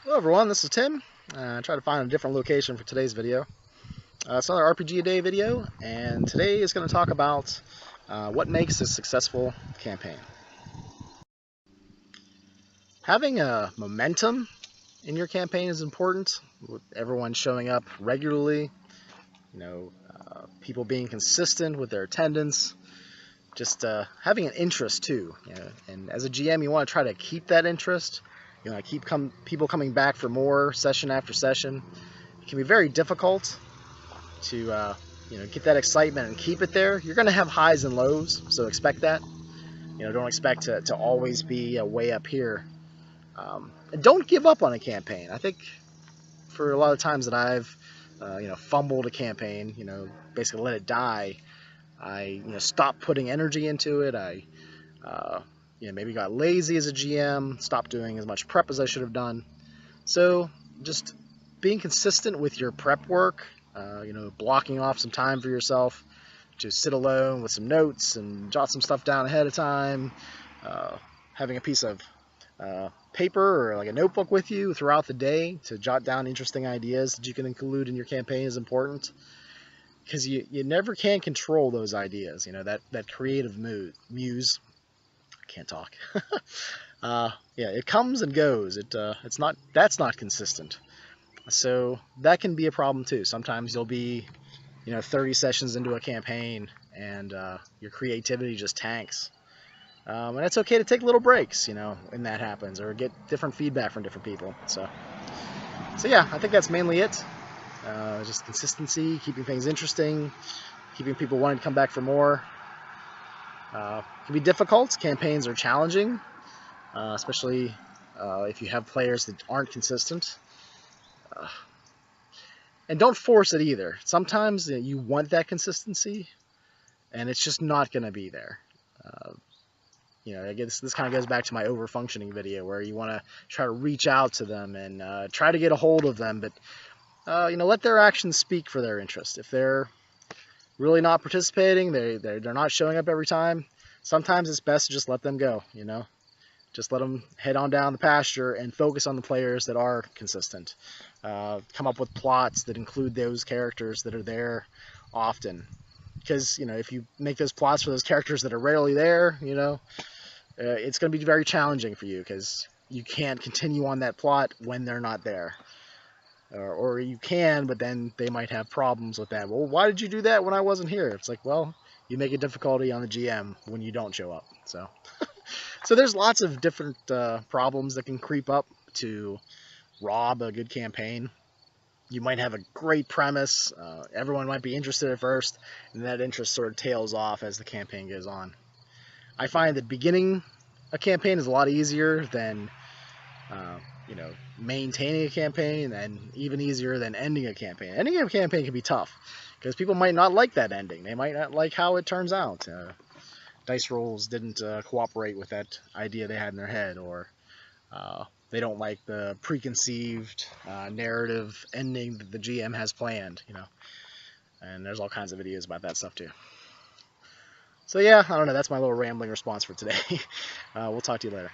Hello everyone, this is Tim. Try to find a different location for today's video. It's another RPG a day video, and today is going to talk about what makes a successful campaign. Having a momentum in your campaign is important, with everyone showing up regularly, people being consistent with their attendance, just having an interest too. And as a GM, you want to try to keep that interest. Keep people coming back for more session after session. It can be very difficult to get that excitement and keep it there. You're going to have highs and lows, so expect that. Don't expect to always be way up here. And don't give up on a campaign. I think for a lot of times that I've fumbled a campaign, basically let it die, I stopped putting energy into it. I maybe got lazy as a GM, stopped doing as much prep as I should have done. So just being consistent with your prep work, blocking off some time for yourself to sit alone with some notes and jot some stuff down ahead of time, having a piece of paper or like a notebook with you throughout the day to jot down interesting ideas that you can include in your campaign is important, because you never can control those ideas. That creative muse. I can't talk. It comes and goes. That's not consistent. So that can be a problem too. Sometimes you'll be 30 sessions into a campaign and your creativity just tanks. And it's okay to take little breaks, when that happens, or get different feedback from different people. So yeah, I think that's mainly it. Just consistency, keeping things interesting, keeping people wanting to come back for more. It can be difficult. Campaigns are challenging, especially if you have players that aren't consistent. And don't force it either. Sometimes you want that consistency, and it's just not going to be there. I guess this kind of goes back to my over-functioning video, where you want to try to reach out to them and try to get a hold of them, but let their actions speak for their interest. If they're really not participating, they're not showing up every time, sometimes it's best to just let them go. Just let them head on down the pasture and focus on the players that are consistent. Come up with plots that include those characters that are there often. Because, if you make those plots for those characters that are rarely there, it's going to be very challenging for you, because you can't continue on that plot when they're not there. Or you can, but then they might have problems with that. Well, why did you do that when I wasn't here? It's like, well, you make a difficulty on the GM when you don't show up. So there's lots of different problems that can creep up to rob a good campaign. You might have a great premise, everyone might be interested at first, and that interest sort of tails off as the campaign goes on. I find that beginning a campaign is a lot easier than maintaining a campaign, and even easier than ending a campaign. Ending a campaign can be tough, because people might not like that ending. They might not like how it turns out. Dice rolls didn't cooperate with that idea they had in their head, or they don't like the preconceived narrative ending that the GM has planned, and there's all kinds of videos about that stuff too. So yeah, I don't know, that's my little rambling response for today. We'll talk to you later.